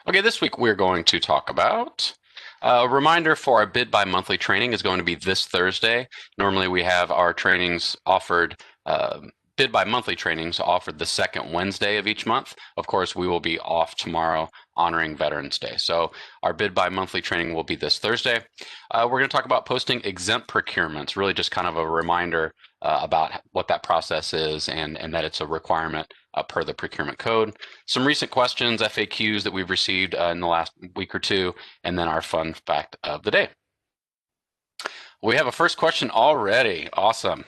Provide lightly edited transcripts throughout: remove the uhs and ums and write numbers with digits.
Okay, this week we're going to talk about a reminder for our Bid by Monthly training is going to be this Thursday. Normally we have our trainings offered, Bid by Monthly trainings offered the second Wednesday of each month. Of course, we will be off tomorrow honoring Veterans Day. So our Bid by Monthly training will be this Thursday. We're going to talk about posting exempt procurements, really just kind of a reminder about what that process is and that it's a requirement per the procurement code. Some recent questions, FAQs that we've received in the last week or two, and then our fun fact of the day. We have a first question already. Awesome.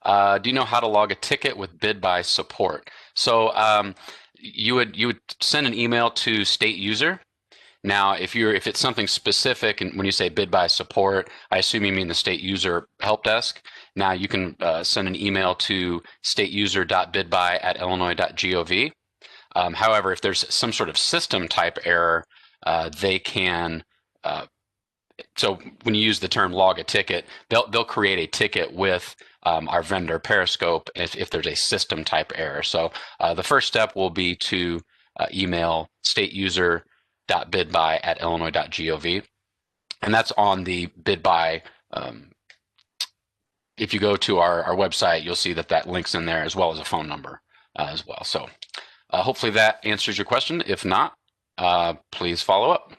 Do you know how to log a ticket with BidBuy support? So you would send an email to state user. Now, if it's something specific, and when you say BidBuy support, I assume you mean the state user help desk. Now you can send an email to stateuser.bidbuy@illinois.gov. However, if there's some sort of system type error, they can. So when you use the term log a ticket, they'll create a ticket with our vendor Periscope if there's a system type error. So the first step will be to email stateuser.bidbuy@illinois.gov, and that's on the BidBuy. If you go to our website, you'll see that links in there as well as a phone number as well. So hopefully that answers your question. If not, please follow up.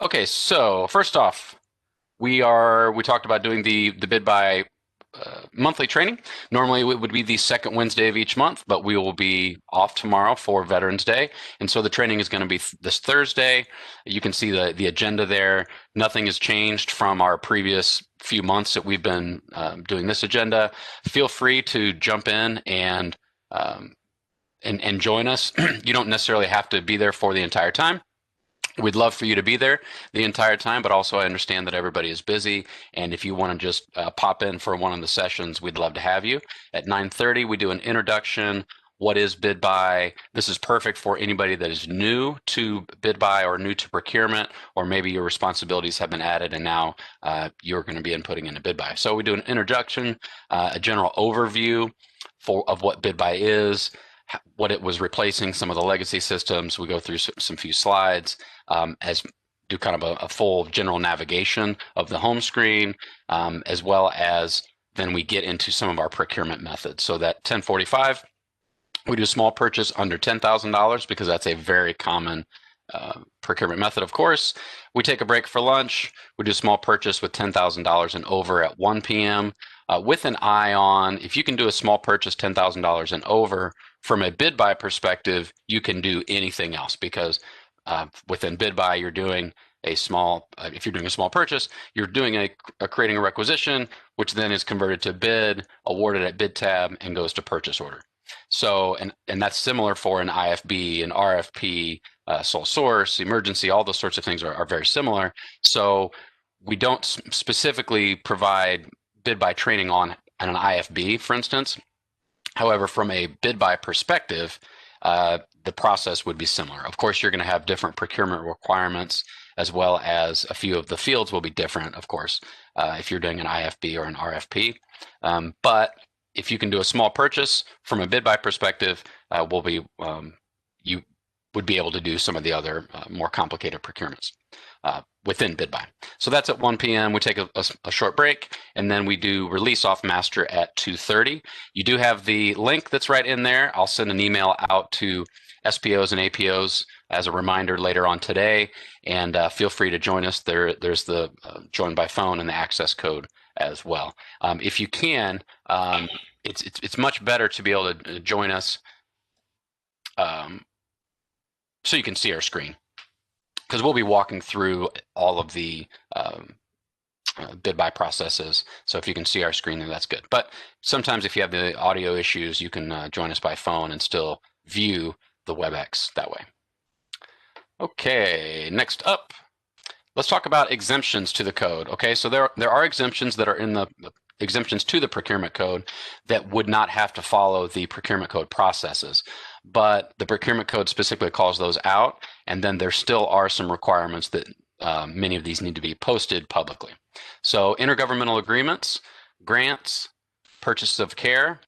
Okay, so first off, we talked about doing the BidBuy monthly training. Normally it would be the second Wednesday of each month, but we will be off tomorrow for Veterans Day. And so the training is going to be this Thursday. You can see the agenda there. Nothing has changed from our previous few months that we've been doing this agenda. Feel free to jump in and join us. You don't necessarily have to be there for the entire time. We'd love for you to be there the entire time, but also I understand that everybody is busy. And if you want to just pop in for one of the sessions, we'd love to have you. At 9:30, we do an introduction. What is BidBuy? This is perfect for anybody that is new to BidBuy or new to procurement, or maybe your responsibilities have been added and now you're going to be inputting into BidBuy. So we do an introduction, a general overview of what BidBuy is, what it was replacing, some of the legacy systems. We go through some few slides, as do kind of a full general navigation of the home screen, as well as then we get into some of our procurement methods. So that 1045, we do a small purchase under $10,000 because that's a very common procurement method, of course. We take a break for lunch. We do a small purchase with $10,000 and over at 1 p.m. With an eye on, if you can do a small purchase $10,000 and over, from a BidBuy perspective, you can do anything else because within BidBuy, you're doing a small, if you're doing a small purchase, you're doing creating a requisition, which then is converted to bid, awarded at bid tab, and goes to purchase order. So, and that's similar for an IFB, an RFP, sole source, emergency, all those sorts of things are very similar. So we don't specifically provide BidBuy training on an IFB, for instance. However, from a BidBuy perspective, the process would be similar. Of course, you're going to have different procurement requirements, as well as a few of the fields will be different, of course, if you're doing an IFB or an RFP. But if you can do a small purchase from a BidBuy perspective, you would be able to do some of the other more complicated procurements within BidBuy. So that's at 1 p.m. We take a short break, and then we do release off master at 2:30. You do have the link that's right in there. I'll send an email out to SPOs and APOs as a reminder later on today, and feel free to join us. There's the join by phone and the access code as well. If you can, it's much better to be able to join us so you can see our screen, because we'll be walking through all of the BidBuy processes. So if you can see our screen, then that's good. But sometimes if you have the audio issues, you can join us by phone and still view the WebEx that way. Okay, next up, let's talk about exemptions to the code. Okay, so there are exemptions that are in the exemptions to the procurement code that would not have to follow the procurement code processes, but the procurement code specifically calls those out, and then there still are some requirements that many of these need to be posted publicly. So intergovernmental agreements, grants, purchase of care,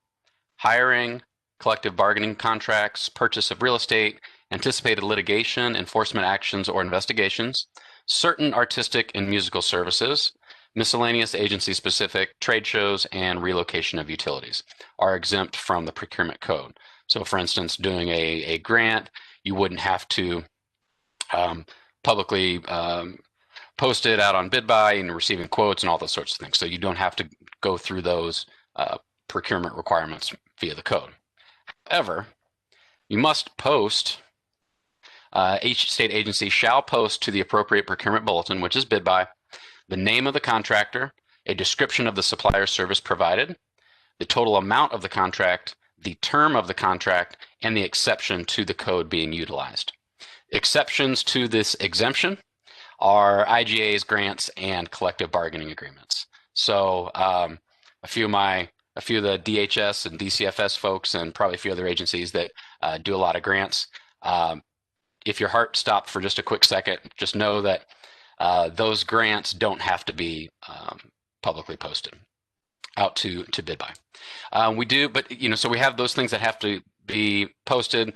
hiring, collective bargaining contracts, purchase of real estate, anticipated litigation, enforcement actions or investigations, certain artistic and musical services, miscellaneous agency-specific trade shows, and relocation of utilities are exempt from the procurement code. So for instance, doing a grant, you wouldn't have to publicly post it out on BidBuy and receiving quotes and all those sorts of things. So you don't have to go through those procurement requirements via the code. However, you must post, each state agency shall post to the appropriate procurement bulletin, which is BidBuy, the name of the contractor, a description of the supplier service provided, the total amount of the contract, the term of the contract, and the exception to the code being utilized. Exceptions to this exemption are IGAs, grants, and collective bargaining agreements. So a few of the DHS and DCFS folks, and probably a few other agencies that do a lot of grants, if your heart stopped for just a quick second, just know that those grants don't have to be publicly posted out to BidBuy. We do, but so we have those things that have to be posted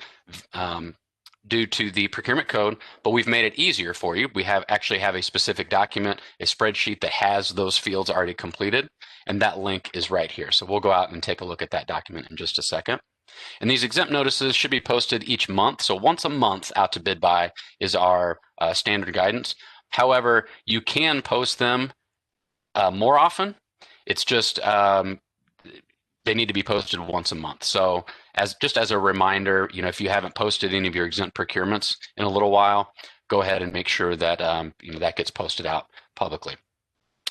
due to the procurement code, but we've made it easier for you. We actually have a specific document, a spreadsheet that has those fields already completed, and that link is right here. So we'll go out and take a look at that document in just a second. And these exempt notices should be posted each month. So once a month out to BidBuy is our standard guidance. However, you can post them more often. It's just they need to be posted once a month. So just as a reminder, if you haven't posted any of your exempt procurements in a little while, go ahead and make sure that that gets posted out publicly.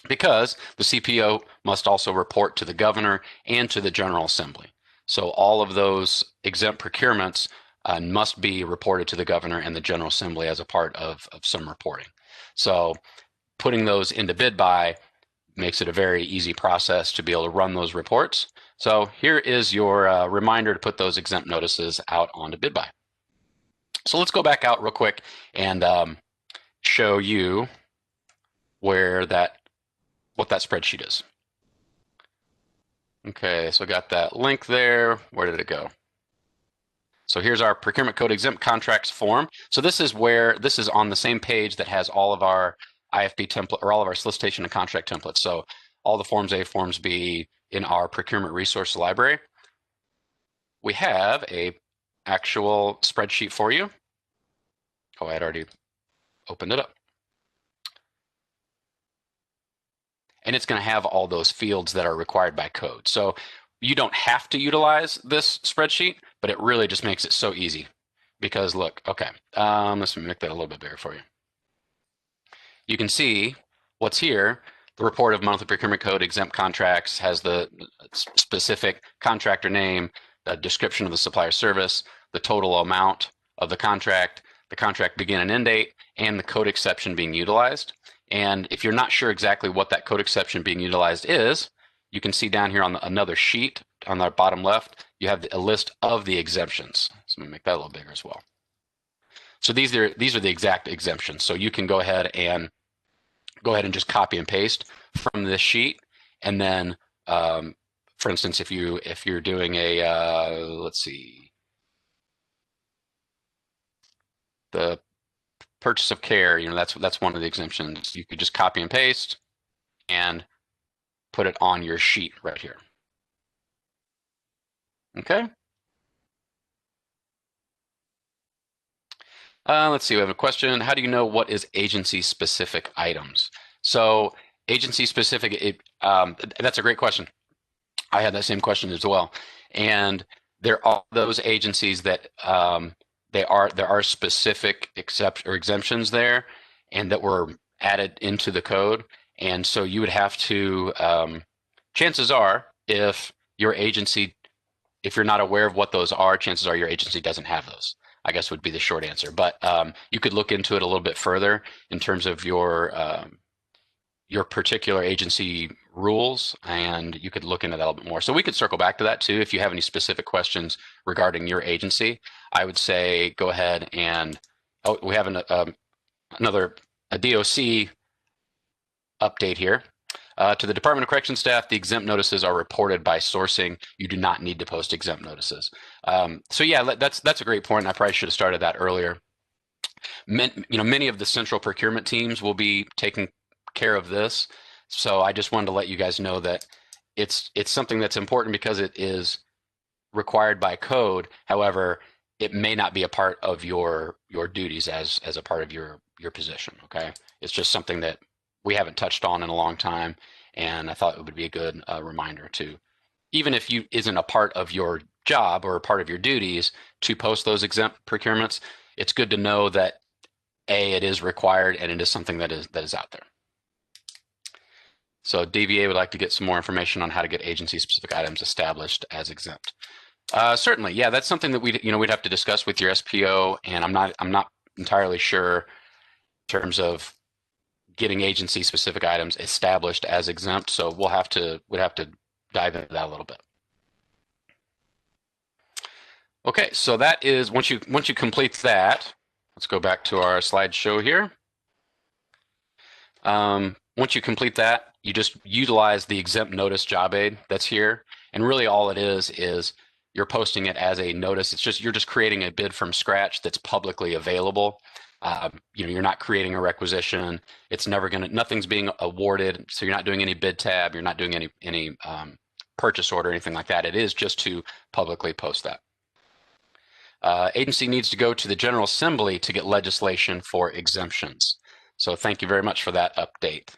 Because the CPO must also report to the governor and to the General Assembly. So all of those exempt procurements must be reported to the governor and the General Assembly as a part of some reporting. So putting those into BidBuy makes it a very easy process to be able to run those reports. So here is your reminder to put those exempt notices out onto BidBuy. So let's go back out real quick and show you what that spreadsheet is. Okay, so I got that link there. Where did it go? So here's our procurement code exempt contracts form. So this is on the same page that has all of our IFB template, or all of our solicitation and contract templates. So all the Forms A, Forms B in our procurement resource library. We have a actual spreadsheet for you. Oh, I had already opened it up. And it's going to have all those fields that are required by code. So you don't have to utilize this spreadsheet, but it really just makes it so easy. Because look, okay, let's make that a little bit bigger for you. You can see what's here. The report of monthly procurement code exempt contracts has the specific contractor name, the description of the supplier service, the total amount of the contract begin and end date, and the code exception being utilized. And if you're not sure exactly what that code exception being utilized is, you can see down here on another sheet on the bottom left, you have a list of the exemptions. So I'm gonna make that a little bigger as well. So these are the exact exemptions. So you can go ahead and just copy and paste from this sheet, and then, for instance, if you're doing a let's see, the purchase of care, that's one of the exemptions. You could just copy and paste and put it on your sheet right here. Okay. Let's see, we have a question. How do you know what is agency-specific items? So agency-specific, that's a great question. I had that same question as well. And there are those agencies that there are specific exemptions there, and that were added into the code. And so you would have to, chances are, if you're not aware of what those are, chances are your agency doesn't have those, I guess would be the short answer. But you could look into it a little bit further in terms of your particular agency rules, and you could look into that a little bit more. So we could circle back to that too. If you have any specific questions regarding your agency, I would say go ahead and, we have another DOC update here. To the Department of Corrections staff, the exempt notices are reported by sourcing. You do not need to post exempt notices. So yeah, that's a great point. I probably should have started that earlier. Many of the central procurement teams will be taking care of this. So I just wanted to let you guys know that it's something that's important because it is required by code. However, it may not be a part of your duties as a part of your position. Okay, it's just something that we haven't touched on in a long time, and I thought it would be a good reminder to, even if you isn't a part of your job or a part of your duties to post those exempt procurements. It's good to know that it is required and it is something that is out there. So DVA would like to get some more information on how to get agency-specific items established as exempt. Certainly, yeah, that's something that we'd have to discuss with your SPO, and I'm not entirely sure in terms of getting agency-specific items established as exempt. So we'd have to dive into that a little bit. Okay, so that is once you complete that. Let's go back to our slideshow here. Once you complete that, you just utilize the exempt notice job aid that's here, and really all it is you're posting it as a notice. It's just you're just creating a bid from scratch that's publicly available. You're not creating a requisition. It's nothing's being awarded, so you're not doing any bid tab. You're not doing any purchase order, anything like that. It is just to publicly post that. Agency needs to go to the General Assembly to get legislation for exemptions. So thank you very much for that update.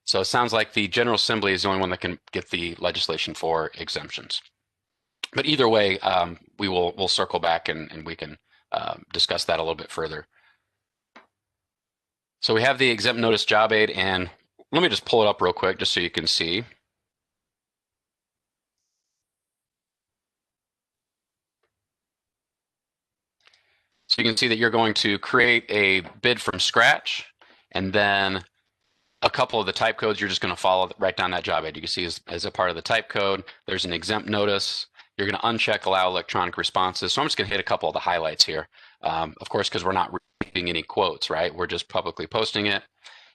So it sounds like the General Assembly is the only one that can get the legislation for exemptions. But either way, we'll circle back and we can discuss that a little bit further. So we have the exempt notice job aid, and let me just pull it up real quick just so you can see. So you can see that you're going to create a bid from scratch, and then a couple of the type codes you're just going to follow right down that job aid. You can see as a part of the type code, there's an exempt notice. You're going to uncheck allow electronic responses. So I'm just going to hit a couple of the highlights here. Of course, because we're not reading any quotes, right? We're just publicly posting it.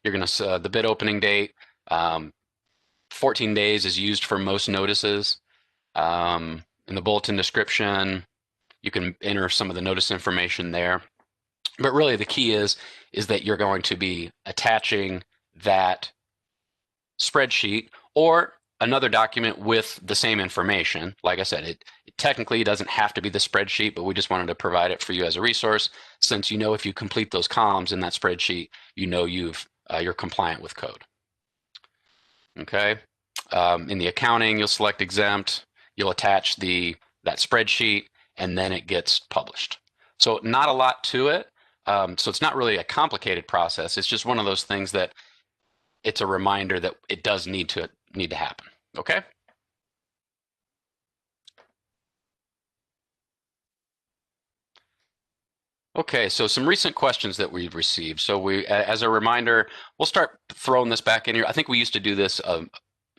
You're going to the bid opening date. 14 days is used for most notices. In the bulletin description, you can enter some of the notice information there. But really the key is that you're going to be attaching that spreadsheet or another document with the same information. Like I said, it technically doesn't have to be the spreadsheet, but we just wanted to provide it for you as a resource, since if you complete those columns in that spreadsheet, you're compliant with code. Okay. In the accounting, you'll select exempt, you'll attach that spreadsheet, and then it gets published. So not a lot to it. So it's not really a complicated process. It's just one of those things that it's a reminder that it does need to happen. Okay. Okay, so some recent questions that we've received. So as a reminder, we'll start throwing this back in here. I think we used to do this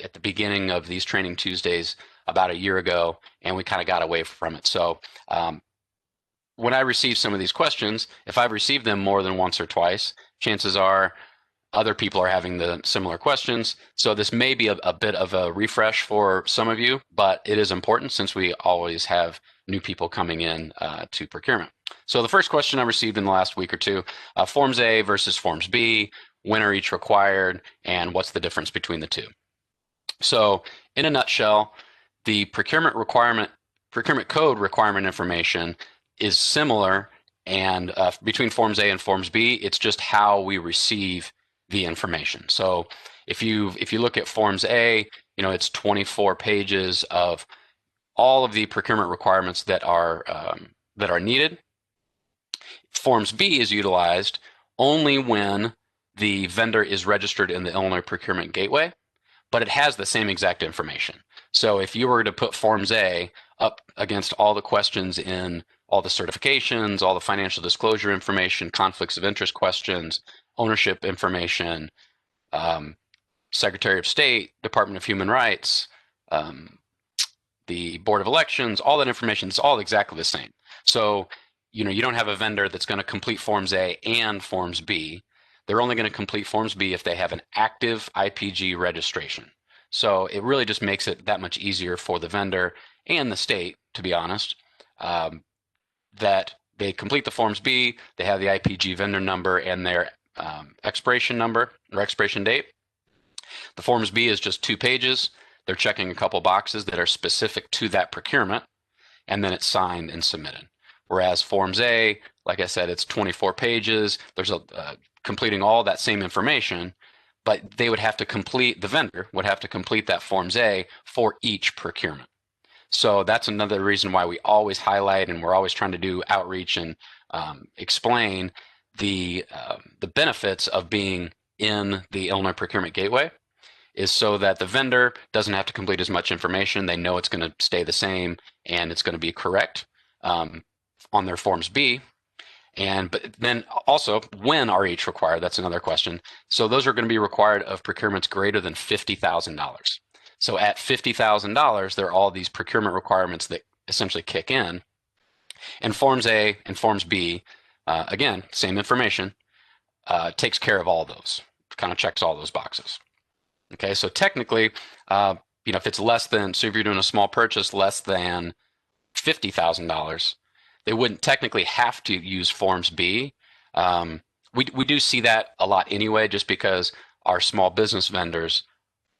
at the beginning of these Training Tuesdays about a year ago, and we kind of got away from it. So when I receive some of these questions, if I've received them more than once or twice, chances are other people are having the similar questions. So this may be a bit of a refresh for some of you, but it is important since we always have new people coming in to procurement. So the first question I received in the last week or two, Forms A versus Forms B, when are each required, and what's the difference between the two? So in a nutshell, the procurement code requirement information is similar, and between Forms A and Forms B, it's just how we receive the information. So if you look at Forms A, it's 24 pages of all of the procurement requirements that are needed. Forms B is utilized only when the vendor is registered in the Illinois Procurement Gateway, but it has the same exact information. So if you were to put Forms A up against all the questions in all the certifications, all the financial disclosure information, conflicts of interest questions, ownership information, Secretary of State, Department of Human Rights, the Board of Elections, all that information is all exactly the same. So you don't have a vendor that's going to complete Forms A and Forms B. they're only going to complete Forms B if they have an active IPG registration. So it really just makes it that much easier for the vendor and the state, to be honest, that they complete the Forms B, they have the IPG vendor number and their expiration number or expiration date. The Forms B is just 2 pages. They're checking a couple boxes that are specific to that procurement, and then it's signed and submitted. Whereas Forms A, like I said, it's 24 pages. There's completing all that same information, but they would have to complete, the vendor would have to complete that Forms A for each procurement. So that's another reason why we always highlight, and we're always trying to do outreach and explain the benefits of being in the Illinois Procurement Gateway, is so that the vendor doesn't have to complete as much information. They know it's going to stay the same and it's going to be correct on their Forms B. But then also, when are each required? That's another question. So those are going to be required of procurements greater than $50,000. So at $50,000, there are all these procurement requirements that essentially kick in. And Forms A and Forms B, again, same information, takes care of all those, kind of checks all those boxes. Okay, so technically, if it's less than, so if you're doing a small purchase less than $50,000, they wouldn't technically have to use Forms B. We do see that a lot anyway, just because our small business vendors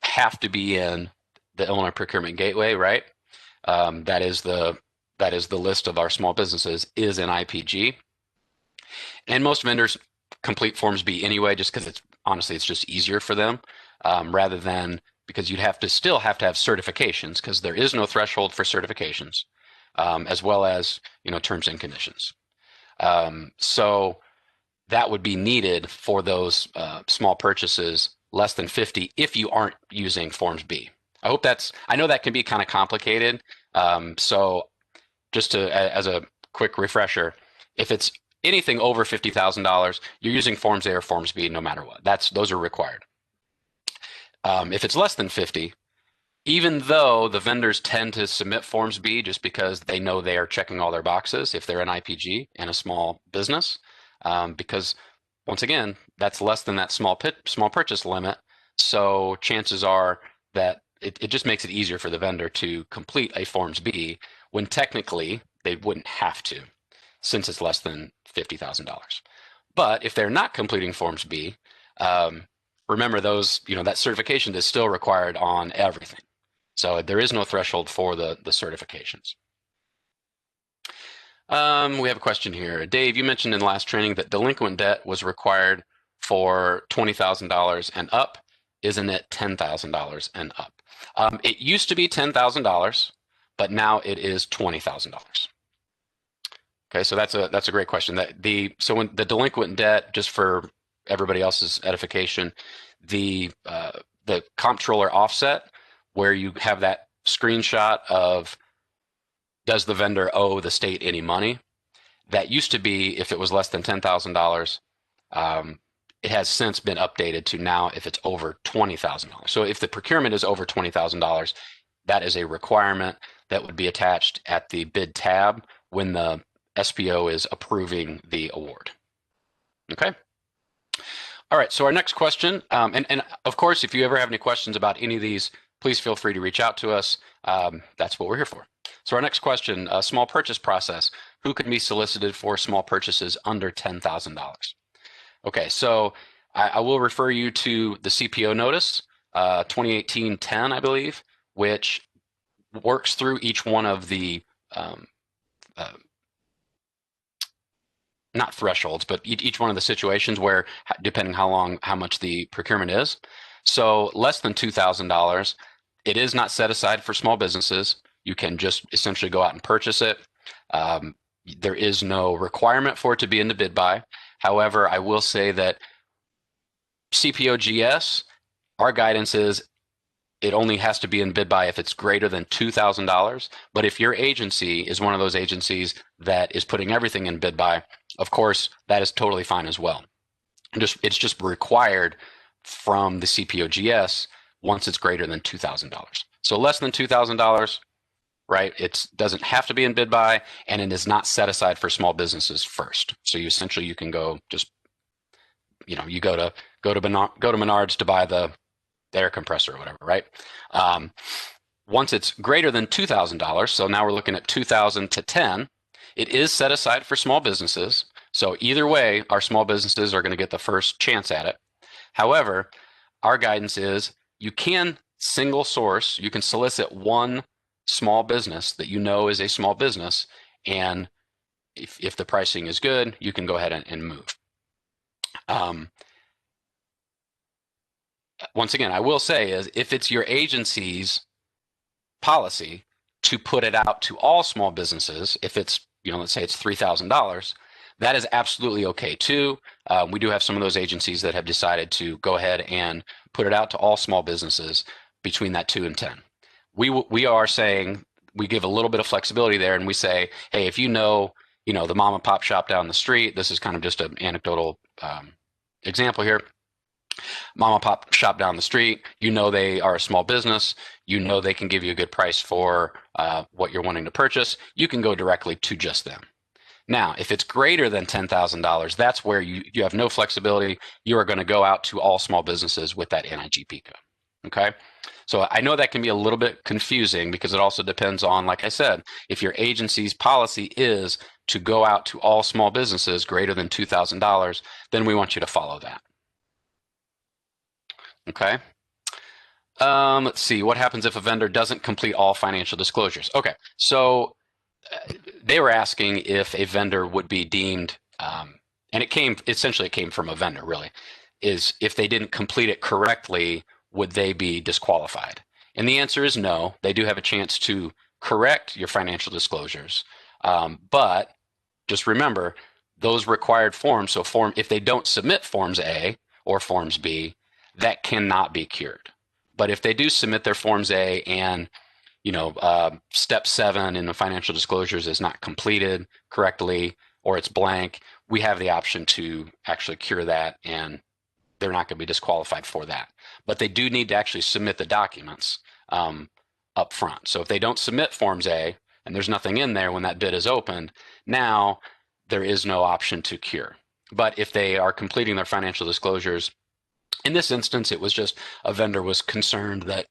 have to be in the Illinois Procurement Gateway, right? That is the list of our small businesses is in IPG, and most vendors complete Forms B anyway, just because it's just easier for them, rather than, because you'd still have to have certifications, because there is no threshold for certifications, as well as terms and conditions. So that would be needed for those small purchases less than 50 if you aren't using Forms B. I know that can be kind of complicated. So just as a quick refresher, if it's anything over $50,000, you're using Forms A or Forms B no matter what. Those are required. If it's less than 50, even though the vendors tend to submit Forms B just because they know they are checking all their boxes if they're an IPG and a small business, because once again, that's less than that small purchase limit. So chances are that it just makes it easier for the vendor to complete a Forms B when technically they wouldn't have to, since it's less than $50,000. But if they're not completing Forms B, remember that certification is still required on everything. So there is no threshold for the certifications. We have a question here. Dave, you mentioned in the last training that delinquent debt was required for $20,000 and up. Isn't it $10,000 and up? It used to be $10,000, but now it is $20,000. Okay, so that's a great question. So when the delinquent debt, just for everybody else's edification, the comptroller offset, where you have that screenshot of, does the vendor owe the state any money? That used to be, if it was less than $10,000, it has since been updated to now if it's over $20,000. So if the procurement is over $20,000, that is a requirement that would be attached at the bid tab when the SPO is approving the award. Okay. All right, so our next question, and of course, if you ever have any questions about any of these, please feel free to reach out to us. That's what we're here for. So our next question, small purchase process. Who can be solicited for small purchases under $10,000? Okay, so I will refer you to the CPO notice, 2018-10, I believe, which works through each one of the, not thresholds, but each one of the situations where, depending how much the procurement is. So less than $2,000, it is not set aside for small businesses. You can just essentially go out and purchase it. There is no requirement for it to be in the BidBuy. However, I will say that CPOGS, our guidance is it only has to be in BidBuy if it's greater than $2,000. But if your agency is one of those agencies that is putting everything in BidBuy, of course, that is totally fine as well. It's just required from the CPOGS once it's greater than $2,000. So less than $2,000, right? It doesn't have to be in BidBuy, and it is not set aside for small businesses first. So you can go just you go to Menards to buy the air compressor or whatever, right? Um, Once it's greater than $2,000, so now we're looking at 2,000 to 10, it is set aside for small businesses. So either way, our small businesses are going to get the first chance at it. However, our guidance is you can single source, you can solicit one small business that you know is a small business, and if the pricing is good, you can go ahead and move. Once again, I will say is if it's your agency's policy to put it out to all small businesses, if it's, let's say it's $3,000, that is absolutely okay too. We do have some of those agencies that have decided to go ahead and put it out to all small businesses between that 2 and 10. We are saying we give a little bit of flexibility there, and we say, hey, if the mom and pop shop down the street, this is kind of just an anecdotal example here. Mom and pop shop down the street, they are a small business, they can give you a good price for what you're wanting to purchase. You can go directly to just them. Now, if it's greater than $10,000, that's where you have no flexibility. You are going to go out to all small businesses with that NIGP code. Okay. So I know that can be a little bit confusing because it also depends on, like I said, if your agency's policy is to go out to all small businesses greater than $2,000, then we want you to follow that. Okay. Let's see. What happens if a vendor doesn't complete all financial disclosures? Okay. So they were asking if a vendor would be deemed, and it came from a vendor really, is if they didn't complete it correctly, would they be disqualified? And the answer is no. They do have a chance to correct your financial disclosures. But just remember those required forms. So if they don't submit Forms A or Forms B, that cannot be cured. But if they do submit their Forms A and step 7 in the financial disclosures is not completed correctly or it's blank, we have the option to actually cure that, and they're not going to be disqualified for that. But they do need to actually submit the documents up front. So if they don't submit Forms A and there's nothing in there when that bid is opened, now there is no option to cure. But if they are completing their financial disclosures, in this instance, it was just a vendor was concerned that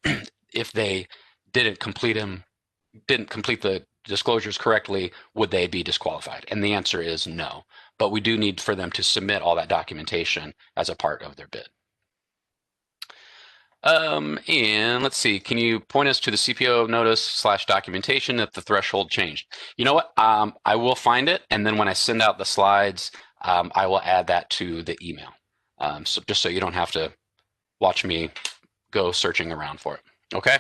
if they didn't complete the disclosures correctly, would they be disqualified? And the answer is no. But we do need for them to submit all that documentation as a part of their bid. And let's see, can you point us to the CPO notice / documentation if the threshold changed? You know what? I will find it, and then when I send out the slides, I will add that to the email. So just so you don't have to watch me go searching around for it. Okay.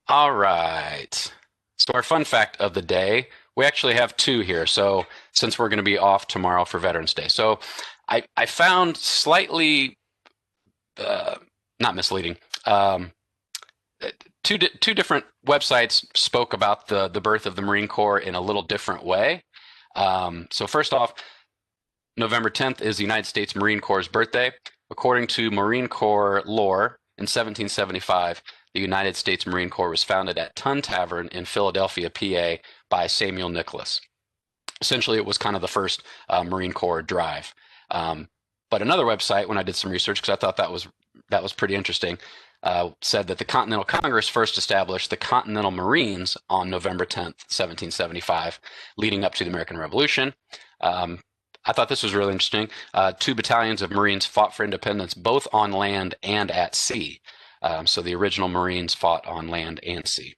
All right. So our fun fact of the day, we actually have 2 here. So since we're going to be off tomorrow for Veterans Day, so I found slightly not misleading. 2 different websites spoke about the birth of the Marine Corps in a little different way. So first off, November 10th is the United States Marine Corps' birthday. According to Marine Corps lore, in 1775, the United States Marine Corps was founded at Tun Tavern in Philadelphia, PA, by Samuel Nicholas. Essentially, it was kind of the first Marine Corps drive. But another website, when I did some research, because I thought that was pretty interesting, said that the Continental Congress first established the Continental Marines on November 10th, 1775, leading up to the American Revolution. I thought this was really interesting. 2 battalions of Marines fought for independence, both on land and at sea. So the original Marines fought on land and sea.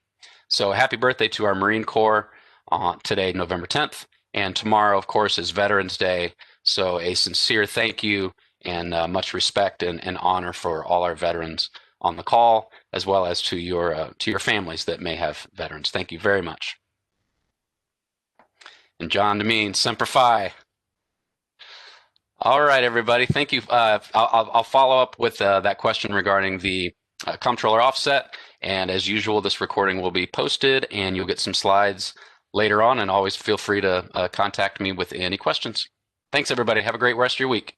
So happy birthday to our Marine Corps today, November 10th. And tomorrow, of course, is Veterans Day. So a sincere thank you and much respect and honor for all our veterans on the call, as well as to your families that may have veterans. Thank you very much. And John Demeen, Semper Fi. All right, everybody. Thank you. I'll follow up with that question regarding the comptroller offset. And as usual, this recording will be posted and you'll get some slides later on. And always feel free to contact me with any questions. Thanks, everybody. Have a great rest of your week.